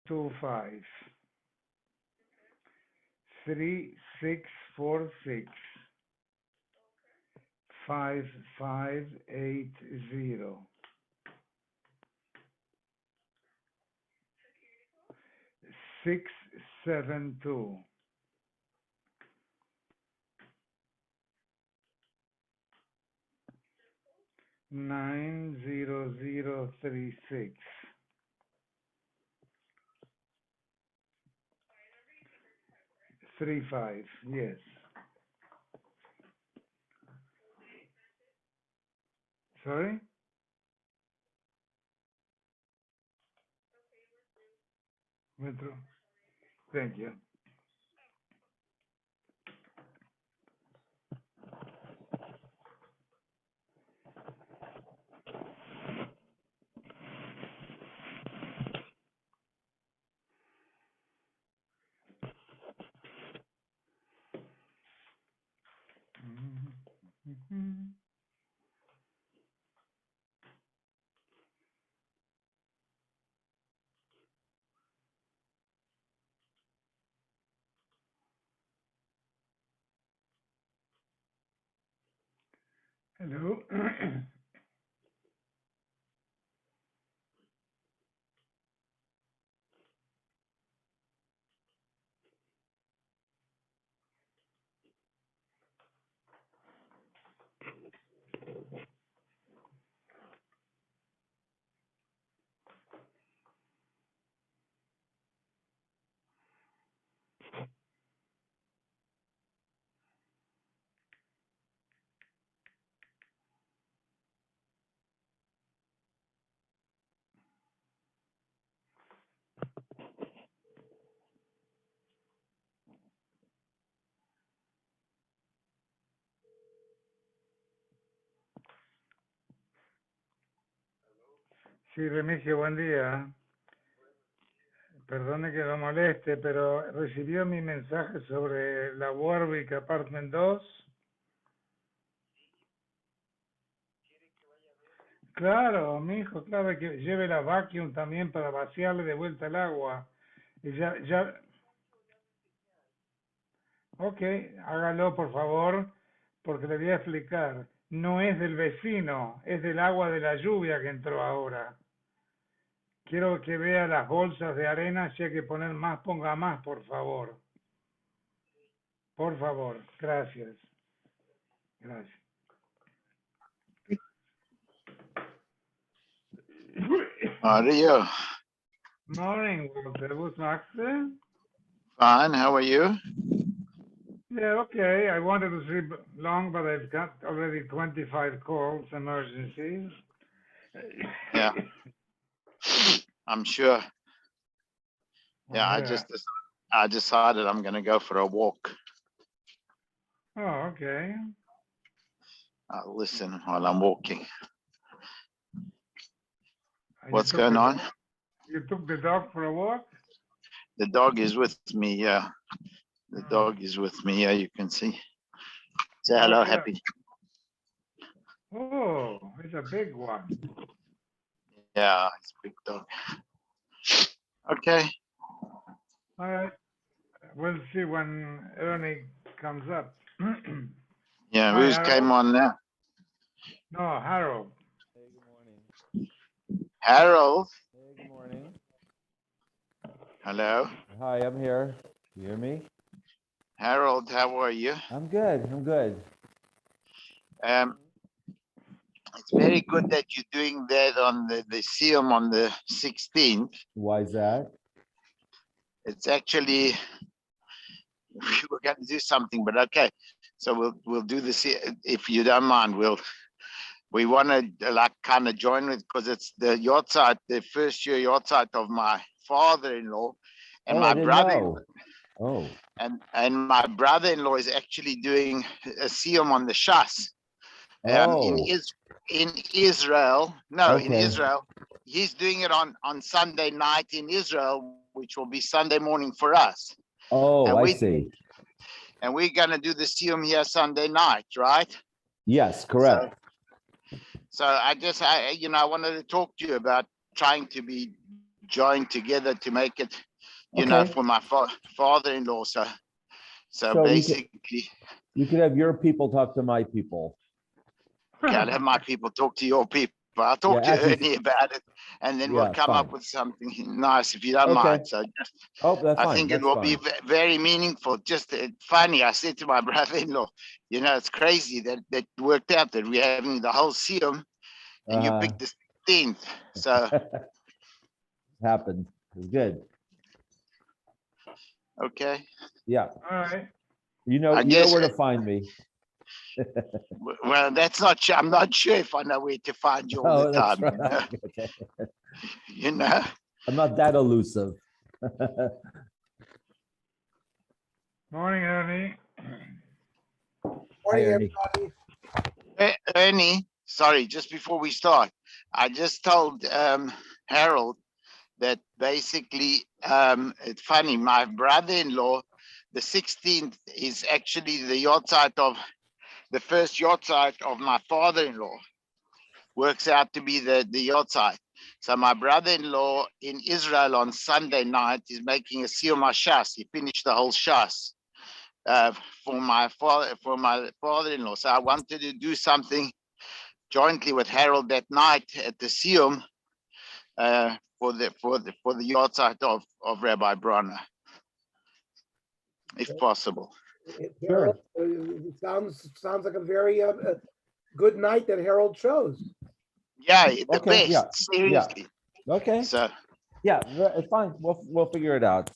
25 3646 5580 672 90036 35. Yes. Sorry? Metro. Thank you. Hello. Sí, Remigio, buen día. Perdone que lo moleste, pero recibió mi mensaje sobre la Warwick Apartment 2. Claro, mi hijo, claro que lleve la vacuum también para vaciarle de vuelta el agua. Y ya, ok, hágalo por favor, porque le voy a explicar. No es del vecino, es del agua de la lluvia que entró ahora. Quiero que vea las bolsas de arena, si hay que poner más, ponga más, por favor. Por favor, gracias. Gracias. How are you? Morning, Walter. Who's Maxe? Fine. How are you? Yeah, okay. I wanted to sleep long, but I've got already 25 calls, emergencies. Yeah, I'm sure. Yeah, Yeah. I decided I'm going to go for a walk. Oh, okay. I'll listen while I'm walking. What's You took going on? You took the dog for a walk? The dog is with me. Yeah, the dog is with me. Yeah, you can see. Say hello, Okay. Happy. Oh, it's a big one. Yeah, it's a big dog. Okay. All right. We'll see when Ernie comes up. Yeah, Hi, who's came Harold. on now? No, Harold. Hey, good morning. Harold. Hey, good morning. Hello. Hi, I'm here. You hear me? Harold, how are you? I'm good. I'm good. It's very good that you're doing that on the Siyum on the 16th. Why is that? It's actually we were going to do something, but okay. So we'll do this if you don't mind. We want to like kind of join with because it's the yahrzeit, the first year yahrzeit of my father-in-law and my I didn't brother. know. Oh. And my brother-in-law is actually doing a siyum on the Shas. In Israel. No, in Israel. He's doing it on Sunday night in Israel, which will be Sunday morning for us. Oh, I see. And we're going to do the siyum here Sunday night, right? Yes, correct. So I wanted to talk to you about trying to be join together to make it, you know, for my father-in-law. So So basically, you could have your people talk to my people. okay, I'll have my people talk to your people. I'll talk to Ernie about it, and then we'll come up with something nice, if you don't mind. So that's I fine. think it will be very meaningful. Just funny, I said to my brother-in-law, you know, it's crazy that worked out that we're having the whole Siyum, and you picked the 16th. So happened. It's good. Okay. Yeah. All right. You know where to find me. Well, that's not sure. I'm not sure if I know where to find you all the time. Right. You know? Okay. You know? I'm not that elusive. Morning, Ernie. Morning, Ernie. everybody. Ernie, sorry, just before we start, I just told Harold that basically, it's funny, my brother-in-law, the 16th is actually the yahrzeit of the first yahrzeit of my father-in-law. Works out to be the yahrzeit. So my brother-in-law in Israel on Sunday night is making a siyum hashas. He finished the whole shas for my father-in-law. So I wanted to do something jointly with Harold that night at the siyum for the yahrzeit of Rabbi Bronner, if possible. Harold, it sounds like a very good night that Harold chose. Yeah, the best. Yeah. Seriously. Yeah. Okay. So yeah, it's fine. We'll figure it out.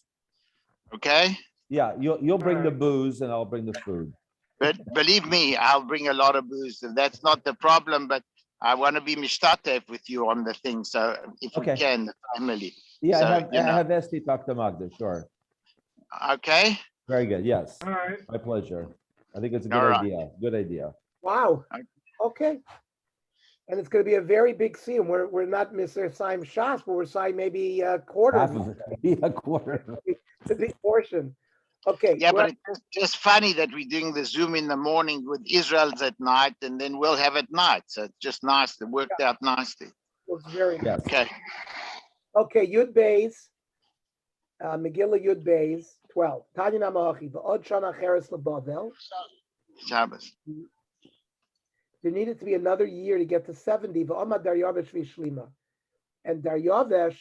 Okay. Yeah, you'll bring the booze and I'll bring the food. But believe me, I'll bring a lot of booze. That's not the problem. But I want to be mishtatef with you on the thing. So if we can, the family. Yeah, so, I have Esti talk to Magda. Sure. Okay. Very good. Yes. All right. My pleasure. I think it's a good idea. Good idea. Wow. Okay. And it's going to be a very big siyum. We're not Mr. Saim Shas, but we're Saim maybe a quarter. Half of it. A quarter. It's a big portion. Okay. Yeah, but it's just funny that we're doing the Zoom in the morning with Israel's at night, and then we'll have at night. So it's just nice. It worked out nicely. It's very nice. Okay. Okay, Yud Beis, Megillah Yud Beis, 12. Tanya Namachi, V'od Shana Cheres LeBavel. Shabbos. There needed to be another year to get to 70. V'omad Daryavesh Vishlima. And Daryavesh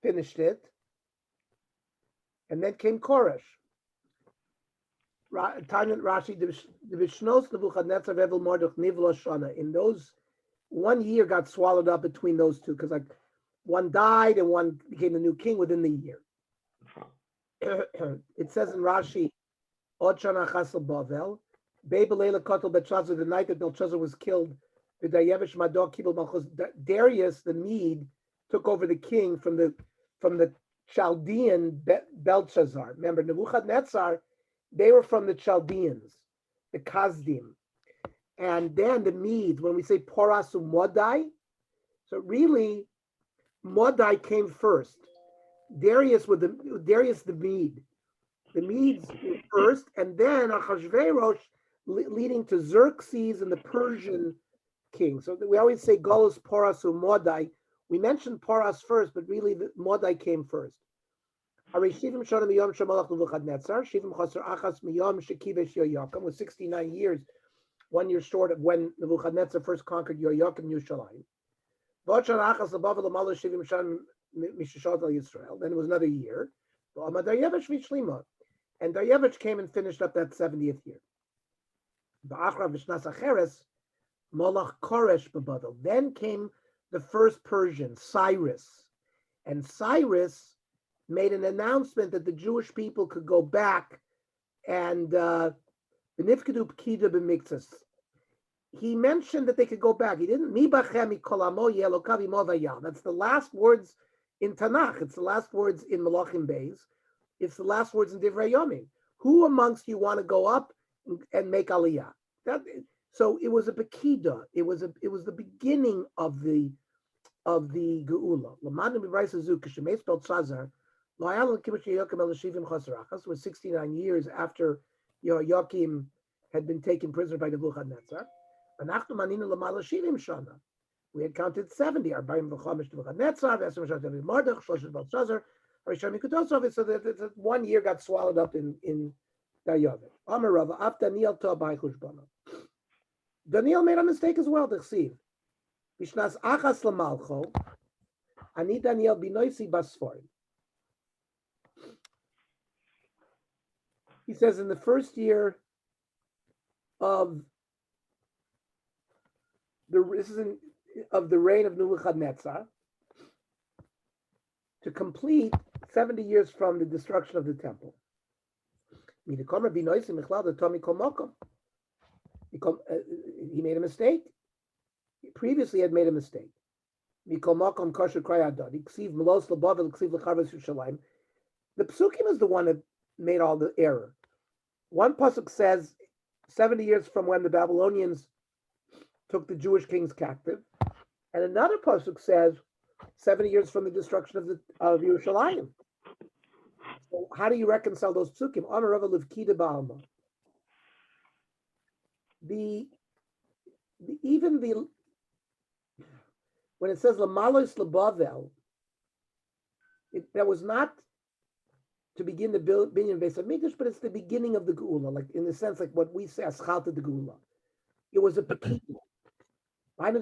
finished it. And then came Koresh. Tanya Rashi, the Vishnos Nebuchadnezzar Vevel Mordech Nivlo Shana. In those, 1 year got swallowed up between those two, because like one died and one became the new king within the year. It says in Rashi, Od Shana Chasel Bavel, Bebelela Kotel Belshazzar, the night that Belshazzar was killed, V'dayevish Mador Kibel Malchus, Darius the Mede took over the king from the Chaldean Belshazzar. Remember, Nebuchadnezzar, they were from the Chaldeans, the Kazdim. And then the Medes, when we say Porasu Modai, so really, Modai came first. Darius the Mede. The Medes first, and then Achashverosh leading to Xerxes and the Persian king. So we always say Golus Porasu Modai. We mentioned Poras first, but really the Modai came first. Was 69 years, 1 year short of when Nebuchadnezzar first conquered Yoyakim Yerushalayim. Then it was another year. And Daryevich came and finished up that 70th year. Then came the first Persian, Cyrus. And Cyrus made an announcement that the Jewish people could go back and he mentioned that they could go back. He didn't. That's the last words in Tanakh. It's the last words in Malachim Beis. It's the last words in Divrei Yomim. Who amongst you want to go up and make Aliyah? So it was a Bekida. It was the beginning of the Geula. It was 69 years after Yoakim had been taken prisoner by Nebuchadnezzar. We had counted 70. So that 1 year got swallowed up in Dayavet. Amarava, af Daniel to by Chushbana. Daniel made a mistake as well, Dechsiv. Bishnas achas lamalcho, ani Daniel binoisi basforim. He says in the first year of the reign of Nebuchadnezzar, to complete 70 years from the destruction of the temple. He made a mistake. He previously had made a mistake. The Psukim is the one that made all the error. One pasuk says 70 years from when the Babylonians took the Jewish kings captive, and another pasuk says 70 years from the destruction of Yerushalayim. So how do you reconcile those psukim? When it says Lamalois Labavel, that was not to begin the binyan base of Mikdash, but it's the beginning of the Geula, like in the sense like what we say Aschalta the Geula. It was a pekin. In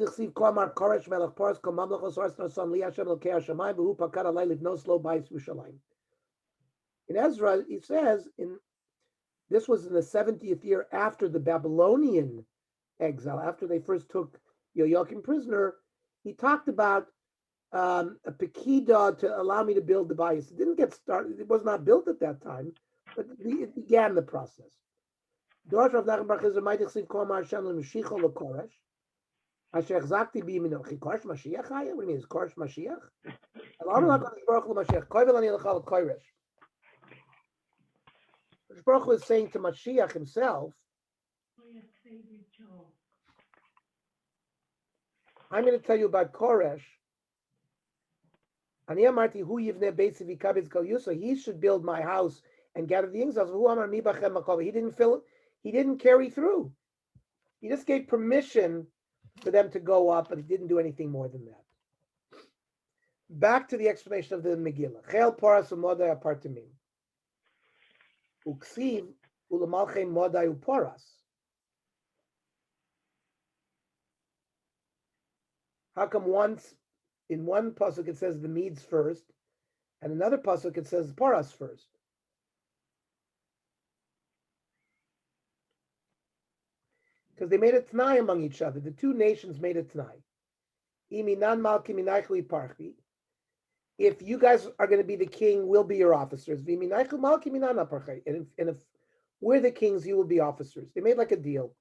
Ezra, he says, this was in the 70th year after the Babylonian exile, after they first took Yoakim prisoner. He talked about a Pekida to allow me to build the bayis. It didn't get started, it was not built at that time, but it began the process. What do you mean, is Korsh Mashiach? Baruch Hu is saying to Mashiach himself, I'm going to tell you about Koresh. He should build my house and gather the exiles. He didn't carry through. He just gave permission for them to go up, but he didn't do anything more than that. Back to the explanation of the Megillah. Chel paras u'modai apartimim. Uksiv u'lemalchein modai u'paras. How come once in one pasuk it says the Medes first, and another pasuk it says Paras first? Because they made a t'nai among each other. The two nations made a t'nai. Iminan malki minaychu iparchi. If you guys are going to be the king, we'll be your officers. V'minaychu malki minan aparchi. And if we're the kings, you will be officers. They made like a deal.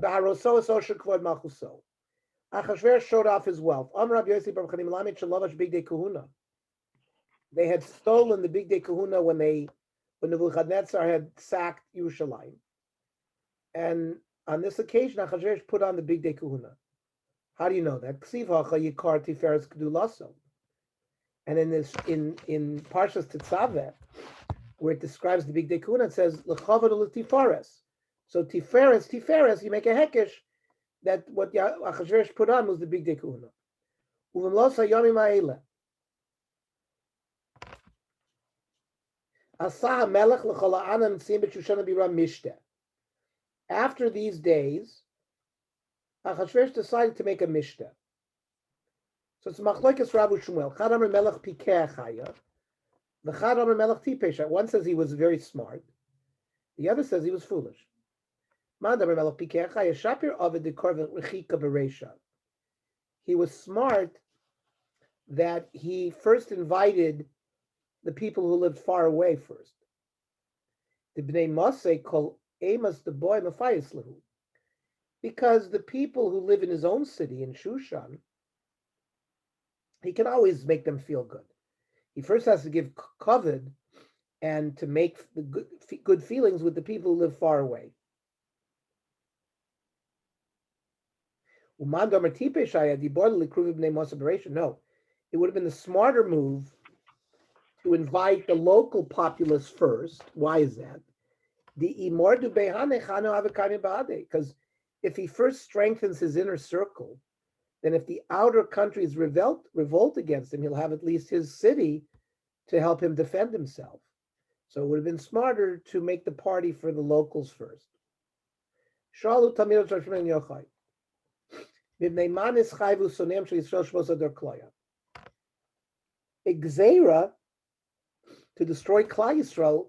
B'haroso esosher kvod malchuso. Achashverosh showed off his wealth. They had stolen the big day kahuna when Nebuchadnezzar had sacked Yerushalayim. And on this occasion, Achashverosh put on the big day kahuna. How do you know that? And in Parshas Tetzaveh, where it describes the big day kahuna, it says l'chavod u'l'tifares. So tifares, you make a hekesh that what Achashverosh put on was the big day kahuna. Uvimlos hayomi ma'ele. Asa melech l'chol ha'anam tzim b'shushana bira mishteh. After these days, Achashverosh decided to make a mishteh. So it's machlokes Rabu Shmuel. Chad Amar melech pikeh chaya. The Chad Amar melech tipesha. One says he was very smart. The other says he was foolish. He was smart that he first invited the people who lived far away first. Because the people who live in his own city, in Shushan, he can always make them feel good. He first has to give kavod and to make the good feelings with the people who live far away. No, it would have been the smarter move to invite the local populace first. Why is that? Because if he first strengthens his inner circle, then if the outer countries revolt against him, he'll have at least his city to help him defend himself. So it would have been smarter to make the party for the locals first. Shalu Tamir Rav Shimon Yochai. Mibnei manis chayvu sonem shel Yisrael shmos ador kloya. A gzeira to destroy Klal Yisrael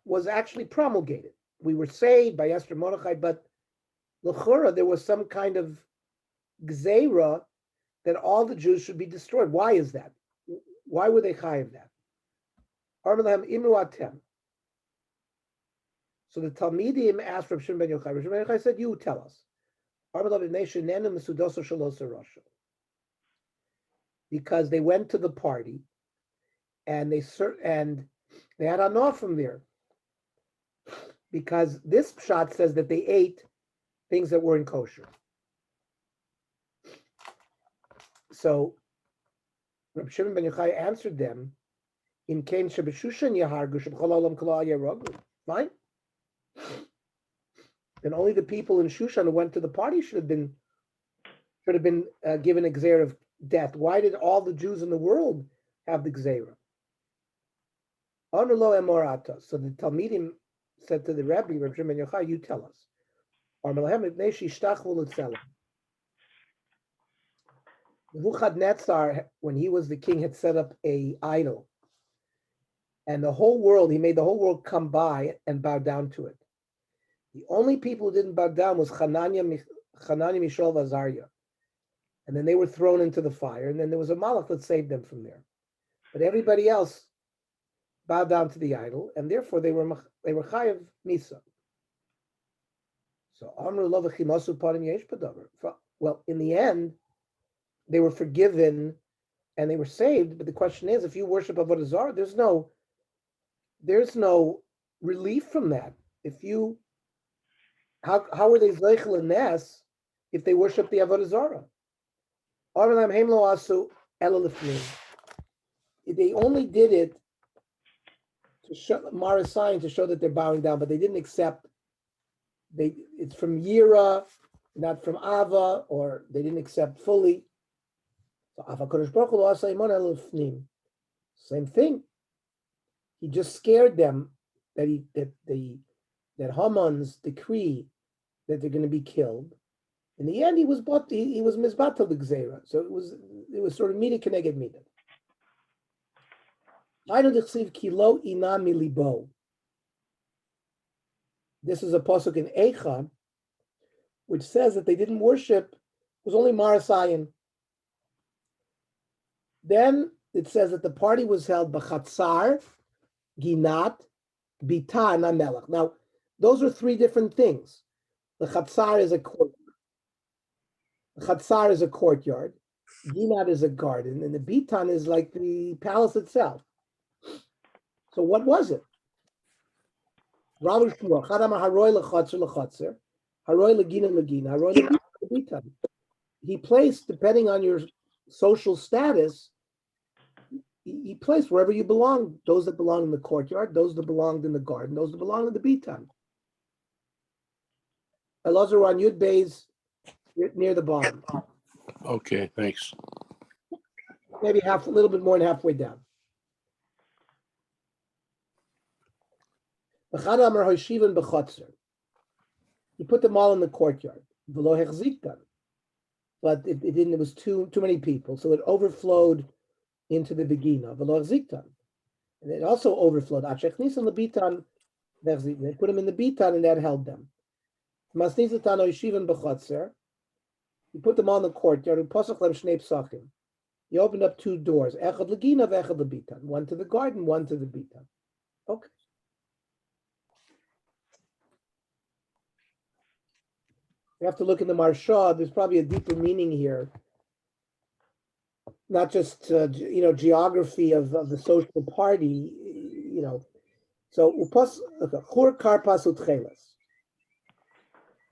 was actually promulgated. We were saved by Esther Mordechai, but l'chora there was some kind of gzeira that all the Jews should be destroyed. Why is that? Why were they chayiv that? Armelahem imru atem. So the Talmidim asked Rav Shimon ben Yochai. Rav Shimon ben Yochai said, "You tell us." Because they went to the party, and they had anah from there. Because this pshat says that they ate things that weren't kosher. So Rav Shimon ben Yochai answered them, "In kain shebeshushan yahargu shebchol olam kol yarogu." Fine. Then only the people in Shushan who went to the party should have been given a gzeira of death. Why did all the Jews in the world have the gzeira? Anulo emorata. So the Talmidim said to the Rebbe, Rav Shimon ben Yochai, "You tell us." Nebuchadnezzar, when he was the king, had set up a idol, and he made the whole world come by and bow down to it. The only people who didn't bow down was Hananiah, Mishael, and Azariah. And then they were thrown into the fire, and then there was a malach that saved them from there. But everybody else bowed down to the idol, and therefore they were chayav misa. So Amru lo v'chimasu parim yesh b'davar. Well, in the end, they were forgiven and they were saved. But the question is, if you worship avodah zarah, there's no relief from that. How were they zeichel in this if they worship the avodah zarah? They only did it to show Marasayan, to show that they're bowing down, but they didn't accept. It's from Yira, not from Ava, or they didn't accept fully. So Ava Kodesh Baruch Hu, same thing. He just scared them that Haman's decree that they're going to be killed. In the end, he was mizbatel the gzeira. So it was sort of mida keneged mida. Kilo ina milibo. This is a pasuk in Eicha, which says that they didn't worship. It was only Marasayan. Then it says that the party was held b'chatzar, ginat, bita, and amelach. Now, those are three different things. The chatzar is a courtyard. The chatzar is a courtyard. Ginat is a garden, and the bitan is like the palace itself. So what was it? He placed, depending on your social status, he placed wherever you belong. Those that belong in the courtyard, those that belonged in the garden, those that belong in the bitan. Elazar on Yud Beis, near the bottom. Okay, thanks. Maybe a little bit more than halfway down. He put them all in the courtyard. But it didn't. It was too many people, so it overflowed into the begina. And it also overflowed. They put them in the bitan, and that held them. He put them on the courtyard. He opened up two doors. One to the garden, one to the bitan. Okay. You have to look in the Marsha. There's probably a deeper meaning here, not just geography of the social party. So chur karpas utchelas,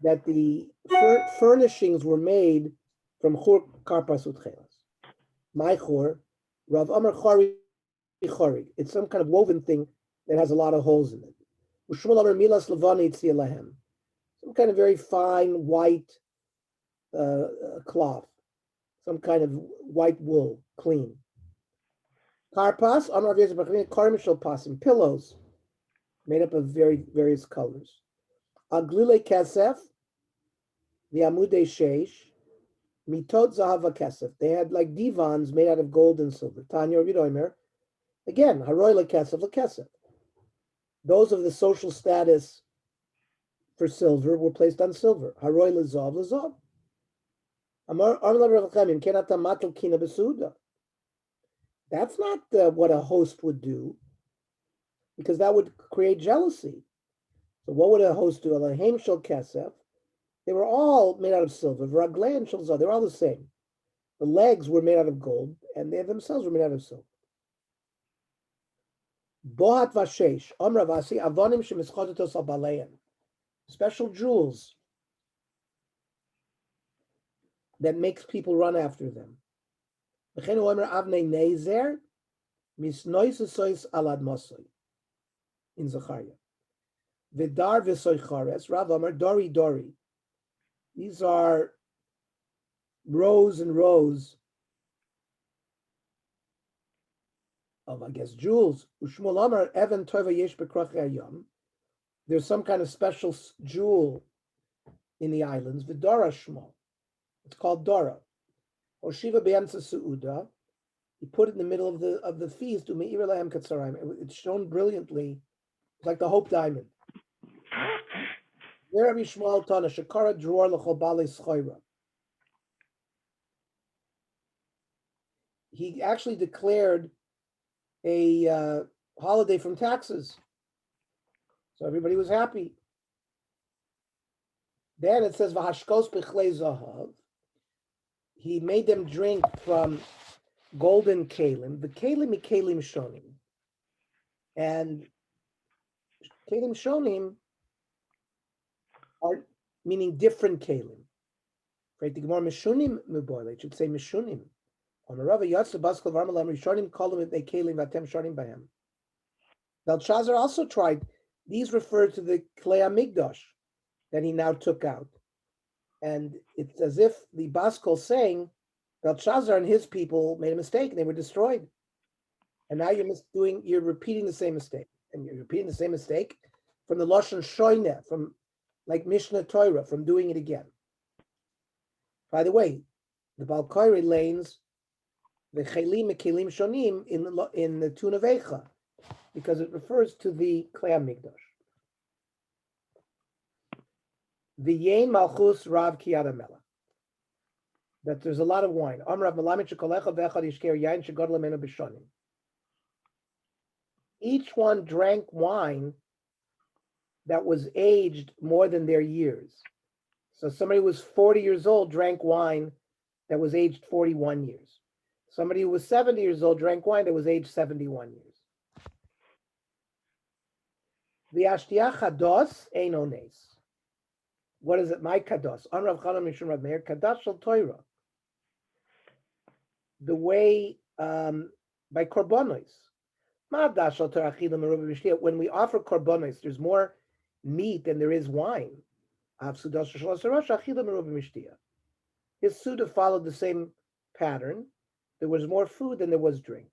that the furnishings were made from chur karpas utchelas. My chur, Rav Amar chari chari. It's some kind of woven thing that has a lot of holes in it. Ushmul Amar milas levani tzia lahem. Some kind of very fine white cloth, some kind of white wool, clean. Karpas, karmishal pasim, pillows made up of various colors. Aglile kesef, the amude sheish, mitot zahava kesef. They had like divans made out of gold and silver. Tanya Ridoimer, again, haroy lekesef lekesef. Those of the social status for silver were placed on silver. Haroy lezav lezav. That's not what a host would do, because that would create jealousy. So what would a host do? Elohim shel kesef. They were all made out of silver. V'raglein shel zav. They were all the same. The legs were made out of gold, and they themselves were made out of silver. Bohat vashesh. Amra vasi avonim shemischotetos al baleim. Special jewels that makes people run after them. In Zachariah. Vidar v'soichares, Rav Amar, Dori Dori. These are rows and rows of, I guess, jewels. Ushmul Amar, Evan Tova Yesh Bekrach Hayam. There's some kind of special jewel in the islands. Vidara Shmol. It's called Dora. Oshiva Be'emtza Su'uda. He put it in the middle of the feast. It's shown brilliantly. It's like the Hope Diamond. Rabbi Shmuel Tana Shakara Dror L'chol Balei Schoira. He actually declared a holiday from taxes, so everybody was happy. Then it says V'hashkos B'chlei Zahav. He made them drink from golden kalim. The kalim is kalim shonim, and kalim shonim are meaning different kalim. Right? The Gemara mishunim muboile. It should say mishunim. On the Rava Yatsa Baskal Varmalam Rishonim kalim they kalim vatem shonim bahem. Belshazzar also tried. These refer to the Klei Hamikdash that he now took out. And it's as if the Baskal saying Belshazzar and his people made a mistake and they were destroyed. And now you're repeating the same mistake. And you're repeating the same mistake from the Lashon Shoineh, from like Mishnah Torah, from doing it again. By the way, the Balkairi lanes, the Chelim Mekilim Shonim in the Tun of Eicha, because it refers to the Klei Hamikdash. The Yein Malchus Rav Kiyad Melech. That there's a lot of wine. Each one drank wine that was aged more than their years. So somebody who was 40 years old drank wine that was aged 41 years. Somebody who was 70 years old drank wine that was aged 71 years. The Ashtiach Chados ein ones. What is it? My Kados. On Rav Chanan Mishum Rav Meir, Kadosh Shel Torah. The way by korbanos. When we offer korbanos, there's more meat than there is wine. His Suda followed the same pattern. There was more food than there was drink.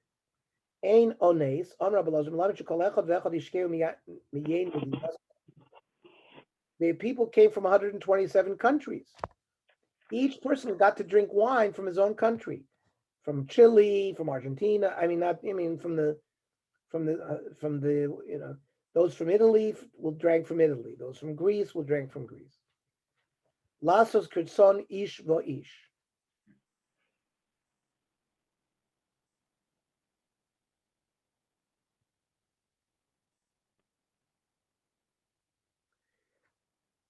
The people came from 127 countries. Each person got to drink wine from his own country. From Chile, from Argentina. From the those from Italy will drink from Italy. Those from Greece will drink from Greece. Lasos kirtzon ish vo ish.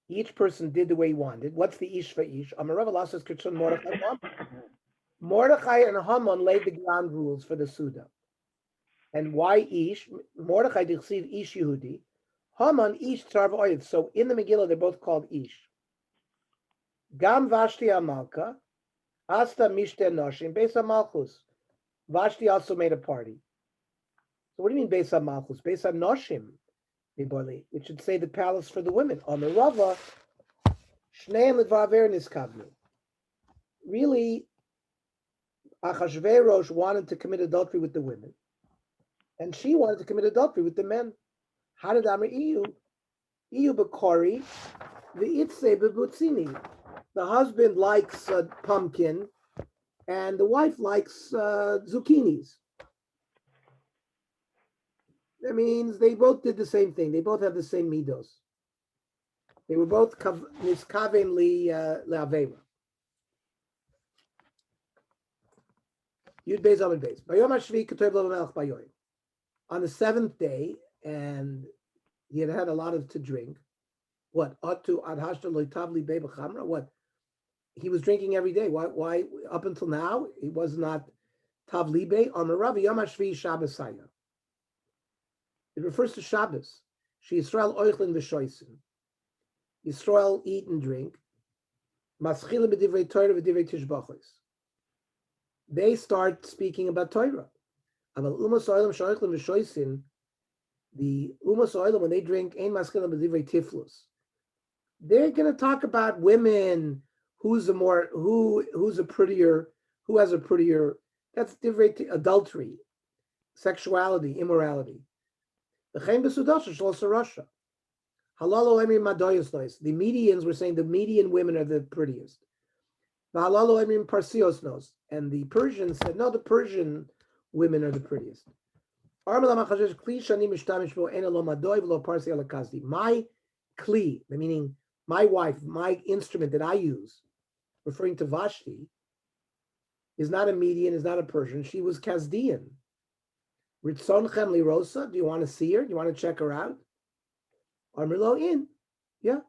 Each person did the way he wanted. What's the ish vo ish? Amarav lasos kirtzon Mordechai. Mordechai and Haman laid the ground rules for the Suda. And why Ish? Mordechai received Ish Yehudi. Haman Ish Tzarv Oyev. So in the Megillah, they're both called Ish. Gam Vashti Amalka, Asta Mishte Noshim, Beis HaMalchus. Vashti also made a party. So what do you mean Beis HaMalchus? Beis HaNoshim, it should say the palace for the women. On the Rava, Shneim L'Dvar Niskavnu. really, Achashverosh wanted to commit adultery with the women, and she wanted to commit adultery with the men. How did Amar Iyu? Iyu Bakori, the Itse Bebutzini. The husband likes pumpkin, and the wife likes zucchinis. That means they both did the same thing. They both have the same midos. They were both niskaven le'avera. Yud Beis Amud Beis. Bayom Hashvi K'toiv Lo Melech Bayoim. On the seventh day, and he had had a lot to drink. What? Atu ad hashta lo tavli be b'chamra. What? He was drinking every day. Why? Up until now, he was not tavli be. Amar Rav Yom Hashvi Shabbos Saya. It refers to Shabbos. She Yisrael oichlin v'shoisin. Yisrael eat and drink. Maschilim b'divrei Torah v'divrei tishbachos. They start speaking about Torah. Aval umas oilam shoichlin v'shoisin. The umas oilam, when they drink, ein maschilim b'divrei tiflus. They're going to talk about women. Who's a prettier? Who has a prettier? That's divrei adultery, sexuality, immorality. The medians were saying the median women are the prettiest. And the Persians said, no, the Persian women are the prettiest. My kli, meaning my wife, my instrument that I use, referring to Vashti, is not a median, is not a Persian. She was Kasdian. Ritzonchem lirosa. Do you want to see her? Do you want to check her out? Armilo in. Yeah.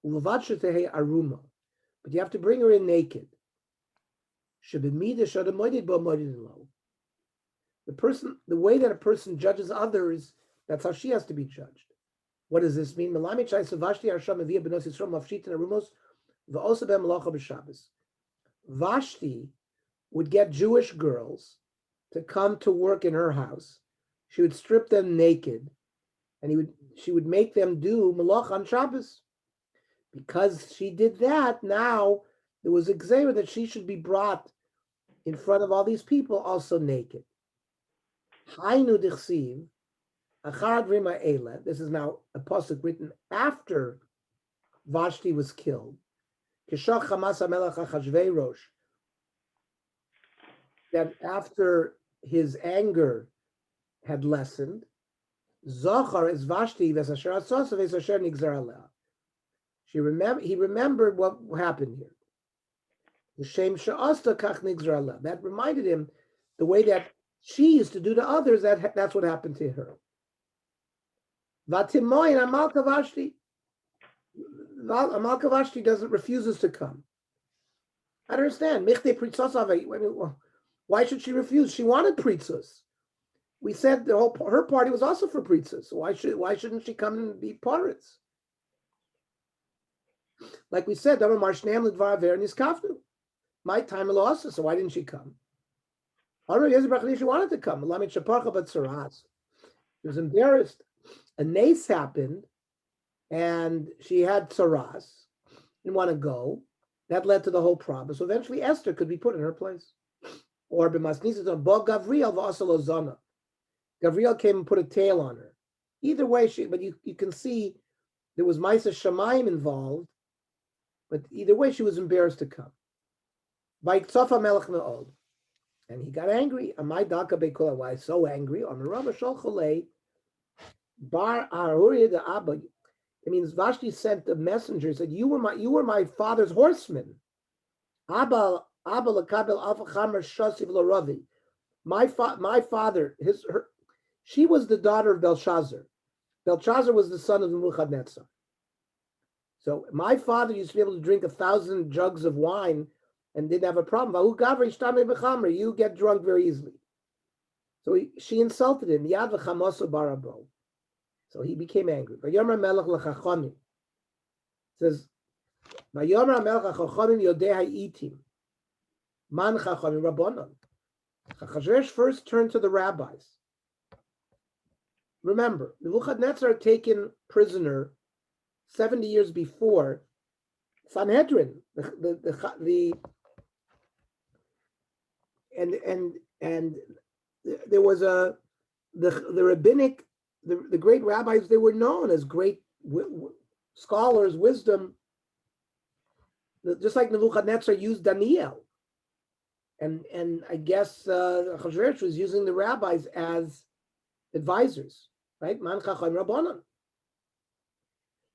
Ulavatshatehe aruma. But you have to bring her in naked. The person, the way that a person judges others, that's how she has to be judged. What does this mean? Vashti would get Jewish girls to come to work in her house. She would strip them naked, and she would make them do malach on Shabbos. Because she did that, now there was a gzeira that she should be brought in front of all these people also naked. Hainu dichsiv, achad rima eila. This is now a pasuk written after Vashti was killed. Kishach Hamas HaMelech Achashverosh, that after his anger had lessened, Zochar is Vashti v'sasher atzosav v'sasher nigzar aleh. He remembered what happened here. The shem she'asta kach nigzar aleh. That reminded him the way that she used to do to others. That's what happened to her. Vatimoyin Amalka Vashti. Amalka Vashti refuses to come. I don't understand. Why should she refuse? She wanted pritzos. We said her party was also for pritzos. So why shouldn't she come and be parrots? Like we said, my time lost, so why didn't she come? She wanted to come. She was embarrassed. A nace happened, and she had tsaras, didn't want to go. That led to the whole problem. So eventually Esther could be put in her place. Or Gavriel came and put a tail on her. Either way, but you can see there was Maisa Shamayim involved, but either way, she was embarrassed to come. And he got angry. Why so angry? It means Vashti sent a messenger, said, you were my father's horseman. My father, she was the daughter of Belshazzar. Belshazzar was the son of Nebuchadnezzar. So my father used to be able to drink 1,000 jugs of wine and didn't have a problem. You get drunk very easily. So she insulted him. So he became angry. It says, Achashverosh first turned to the rabbis. Remember, Nebuchadnezzar had taken prisoner 70 years before Sanhedrin, the and there was the rabbinic, the great rabbis, they were known as great scholars, wisdom, just like Nebuchadnezzar used Daniel. And I guess Achashverosh was using the rabbis as advisors, right? Man chacham rabbanon.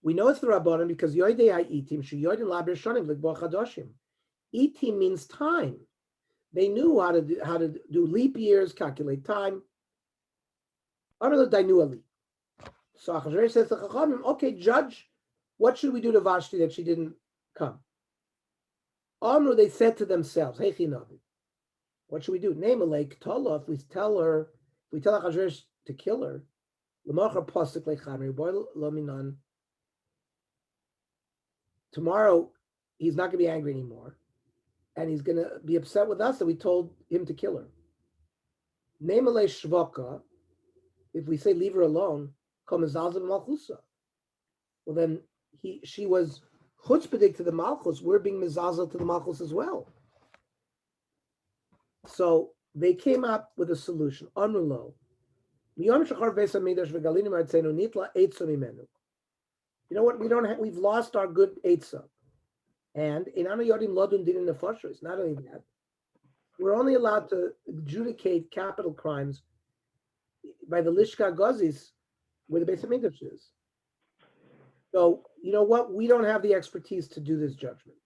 We know it's the rabbanon because yoidei ha'itim sheyoidin laber shonim l'kbor chadoshim. Itim means time. They knew how to do leap years, calculate time. So Achashverosh says to Chachamim, okay, judge, what should we do to Vashti that she didn't come? Amru, they said to themselves, hey Chinavi, what should we do? Name a lake, Tola, if we tell Achashverosh to kill her, tomorrow he's not going to be angry anymore, and he's going to be upset with us that we told him to kill her. Name a lake Shvoka, if we say leave her alone, well then she was chutzpahdik to the Malchus, we're being mezazah to the Malchus as well. So they came up with a solution. You know what? We've lost our good Eitzah. And in Ana Yodim Lodun Din in the Foshers, not only that, we're only allowed to adjudicate capital crimes by the Lishka Gozis, where the Beis HaMikdash is. So, you know what? We don't have the expertise to do this judgment.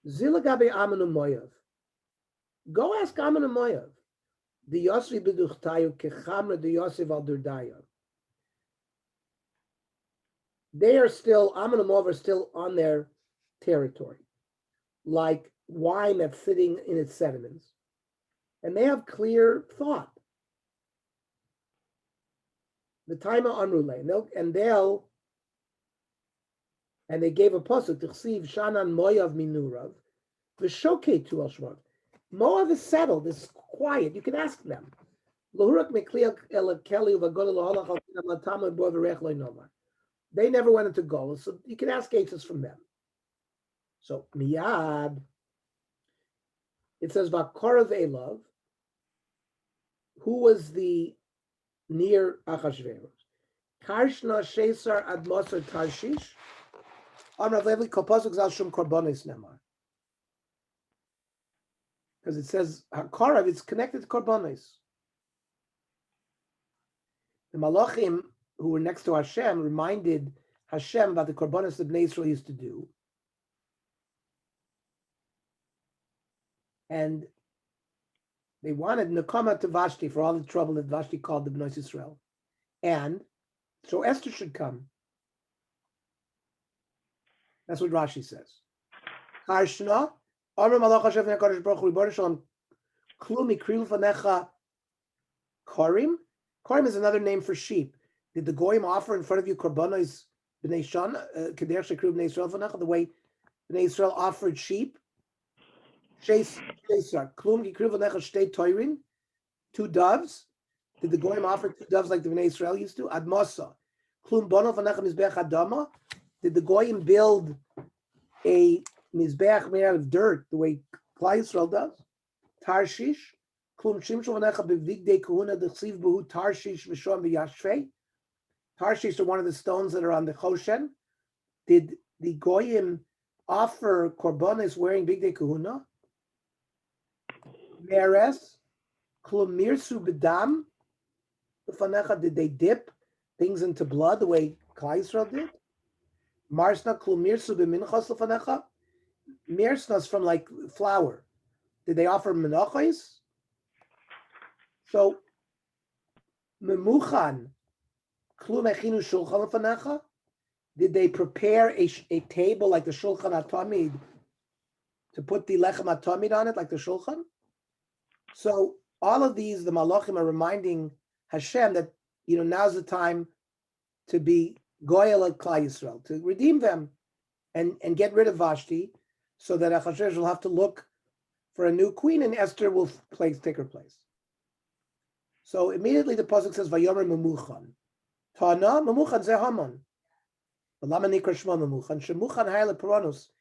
Zilagabe Amanu Moyav. Go ask Amanu Moyav. The Yosri B'duchtayu Kechamra the Yosef al Durdaya. They are still, Amanu Moyav are still on their territory, like wine that's sitting in its sediments. And they have clear thought. The time of Amrulay, and they gave a pasuk to Chsiv Shanan Moyav Minurav, V'shokei tu al Shmot. Moav is settled, it's quiet. You can ask them. They never went into Gola, so you can ask cases from them. So miyad, it says Vakorav Elav, who was the near Achashverosh. Karshna Shesar ad Moser Tarshish. Amravlevli Kopasuk Zal Shum Korbonis Nemar. Because it says Korav, it's connected to Korbonis. The Malachim who were next to Hashem reminded Hashem about the Korbonis that Bnei Israel used to do. And they wanted Nekama to Vashti for all the trouble that Vashti called the Bnei Israel. And so Esther should come. That's what Rashi says. Karshna, Amar Malach Hashem HaKadosh Baruch Hu Ribono Shalom, Klum Ikrilu Fanecha Korim. Korim is another name for sheep. Did the Goyim offer in front of you Korbanos B'nei Shan, Keder Shekru B'nei Israel Fanecha, the way B'nei Israel offered sheep? Shesar, Klum Ikrilu Fanecha Shtei Toirin, 2 doves. Did the Goyim offer 2 doves like the B'nei Israel used to? Admosa, Klum Bono Fanecha Mizbeach Adama. Did the Goyim build a Mizbeach made out of dirt, the way Klal Yisrael does? Tarshish, Klum Shimshu Vanecha B'Vigdei Kahuna D'Chsiv B'Hu Tarshish V'Shom V'Yashvei. Tarshish are one of the stones that are on the Choshen. Did the Goyim offer Korbanos wearing Bigdei Kahuna? Meres, Klum Mirsu B'Dam V'Fanecha. Did they dip things into blood the way Klal Yisrael did? Marsna Klum Mirsu B'Minchos L'Fanecha. Mirsnas from like flour. Did they offer menachos? So memuchan klum echinu shulchan lefanecha. Did they prepare a table like the shulchan hatamid to put the lechem hatamid on it like the shulchan? So all of these, the malachim are reminding Hashem that now's the time to be goyal at Klal Yisrael, to redeem them and get rid of Vashti, so that Achashverosh will have to look for a new queen, and Esther will take her place. So immediately the pasuk says, "Vayomer memuchan." Tana memuchan ze Haman. Lama nikra shmo memuchan. Shemuchan hayla peronos.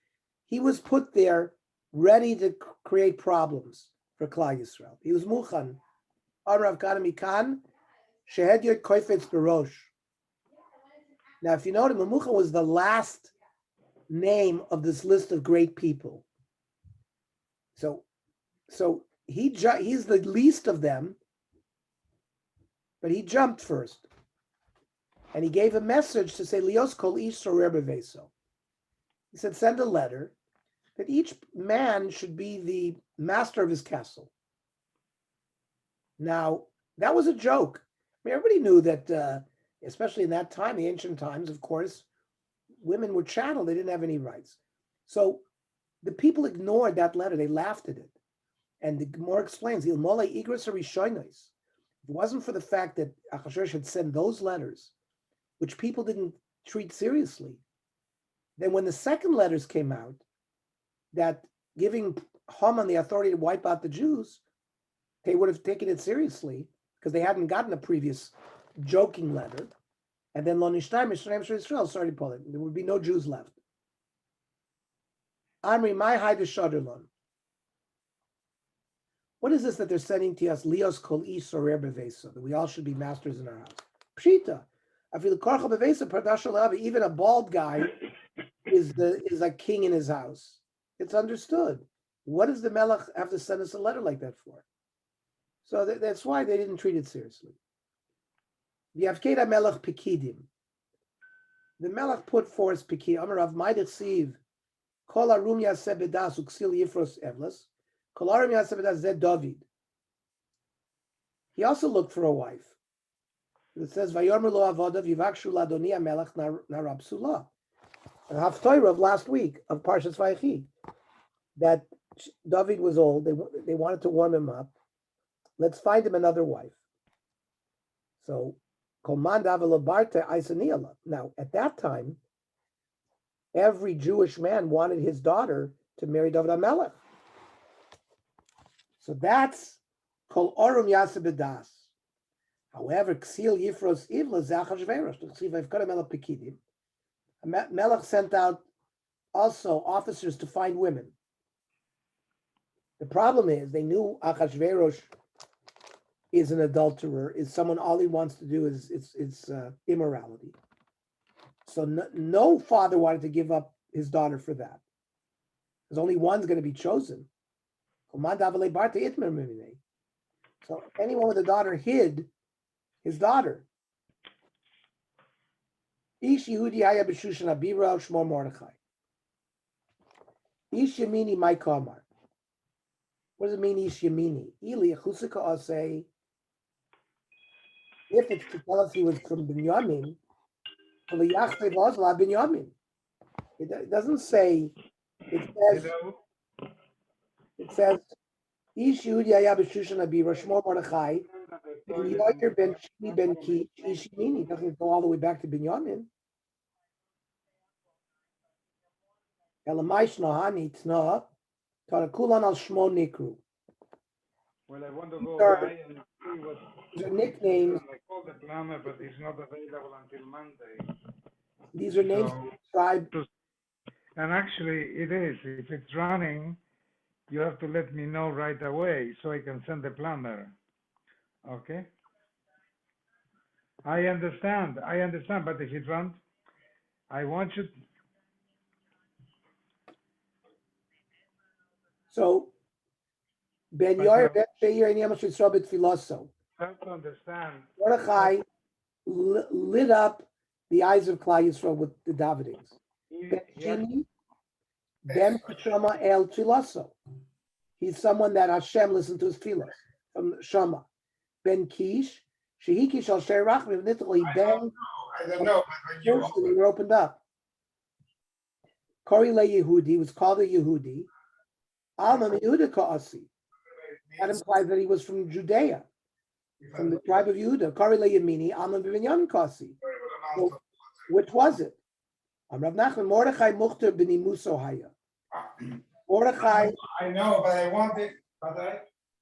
He was put there, ready to create problems for Klal Yisrael. He was Muchan. Arav Kadami Khan, Shehedyot Koifetz Barosh. Now, if you notice, Muchan was the last name of this list of great people. So he's the least of them, but he jumped first. And he gave a message to say, Lios kol ish sorer beveso. He said, send a letter that each man should be the master of his castle. Now, that was a joke. I mean, everybody knew that, especially in that time, the ancient times, of course, women were chattel. They didn't have any rights. So the people ignored that letter. They laughed at it. And the Gemara explains, if it wasn't for the fact that Achashverosh had sent those letters, which people didn't treat seriously, then when the second letters came out, that giving Haman the authority to wipe out the Jews, they would have taken it seriously because they hadn't gotten a previous joking letter. And then Lo Nishtai Mishraim Israel started pulling. There would be no Jews left. Amri, my hide is Shadurlon. What is this that they're sending to us? Lios kol ish sorer beveso, that we all should be masters in our house. Pshita. Even a bald guy is a king in his house. It's understood. What does the Melech have to send us a letter like that for? So that's why they didn't treat it seriously. V'yavkeda Melech Pekidim. The Melech put forth Pekidim. Amar Rav Maidich Siv. Kol arum yaseh bedas uksil yifros evlas. Kol arum yaseh bedas zed David. He also looked for a wife. It says, Vayomer lo avodav yivakshu ladoni hamelech narab sulah. And Haftorah of last week of Parshas Vayechi, that David was old. They wanted to warm him up. Let's find him another wife. So, now, at that time, every Jewish man wanted his daughter to marry David HaMelech. So that's Kol Orum Yaseh B'das. However, Ksil Yifros Ivla Zachashverosh, Pekidim. Melech sent out also officers to find women. The problem is they knew Achashverosh is an adulterer, is someone all he wants to do is immorality. So no father wanted to give up his daughter for that. There's only one's going to be chosen. So anyone with a daughter hid his daughter. Ish Yehudi haya b'shushan abira shmo Mordechai. Ish Yemini my kamar. What does it mean, Ish Yemini? Ili achusika asay. If it's to tell us he was from Binyamin, Binyamin. It doesn't say. It says Ish Yehudi haya b'shushan abira shmo Mordechai. Yair ben Shimi ben Kish Ish Yemini doesn't go all the way back to Binyamin. Elamaish Nahani Tna Tarakulan al Shmo Nikru. Well, I want to go by and see what these are nicknames. I call the plumber, but he's not available until Monday. These are names described. And actually, it is. If it's running, you have to let me know right away so I can send the plumber. Okay? I understand, but if it runs, I want you. So, Ben Yair Ben Sheir and Yamash Yisrael B'Tfiloso. Have to understand. Mordechai lit up the eyes of Klal Yisrael with the davenings. Ben Shimi, Ben Shama El Tfiloso. He's someone that Hashem listened to his tefillos from Shama. Ben Kish, Shehiki Shal Sher Rachmim Nitali Ben. I don't know, but you They were opened up. Kori Le Yehudi was called a Yehudi. Alma Yehuda Ka'asi. That implies that he was from Judea, from the tribe of Yehuda. Kari Le Yemini, Alma Binyamin Ka'asi. So, which was it? Rav Nachman Mordechai Muchter B'ni Muso Haya. Mordechai. I know, but I wanted,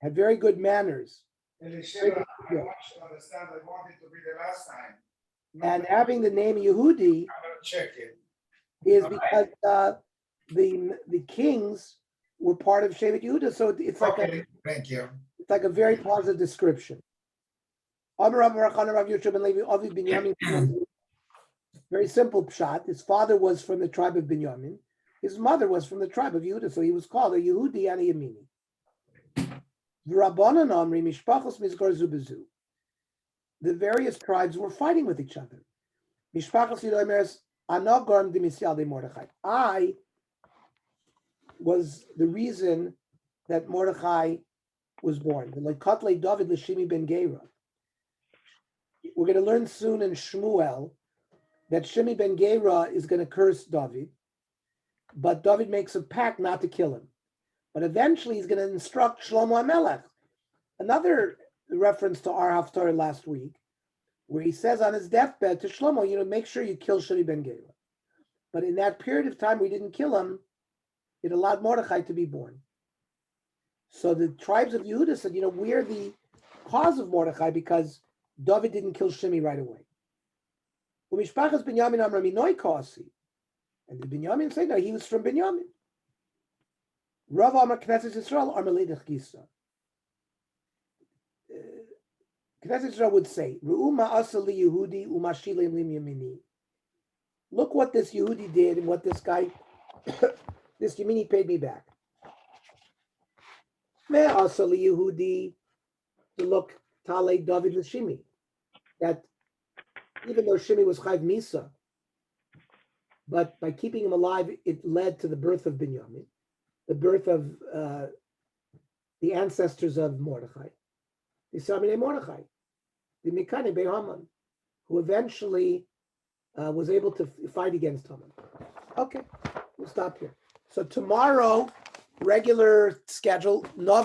had very good manners. I want you to understand, I want it to be the last time. And having the name Yehudi I'm going to check it. is because the kings were part of Shevet Yehuda. So it's like Okay, thank you. it's like a very positive description. Very simple pshat. His father was from the tribe of Binyamin. His mother was from the tribe of Yehuda, so he was called a Yehudi and a Yemini. The various tribes were fighting with each other. I was the reason that Mordechai was born. We're going to learn soon in Shmuel that Shimi ben Gera is going to curse David, but David makes a pact not to kill him. But eventually he's going to instruct Shlomo HaMelech. Another reference to our Haftarah last week, where he says on his deathbed to Shlomo, make sure you kill Shimi ben Gera. But in that period of time we didn't kill him, it allowed Mordechai to be born. So the tribes of Yehuda said, we're the cause of Mordechai because David didn't kill Shimi right away. And the Binyamin said, no, he was from Binyamin. Rav Amar Knesset Yisrael Armelidach Gisa. Knesset Yisrael would say, Yehudi umashilim lim yamini. Look what this Yehudi did and what this guy, this Yemini paid me back. Me asali Yehudi to look Tale David l'Shimi. That even though Shimi was Chayv Misa, but by keeping him alive, it led to the birth of Binyamin, the birth of the ancestors of Mordechai, the Samine Mordechai, the Mikane Be Haman, who eventually was able to fight against Haman. Okay, we'll stop here. So tomorrow, regular schedule, Navi.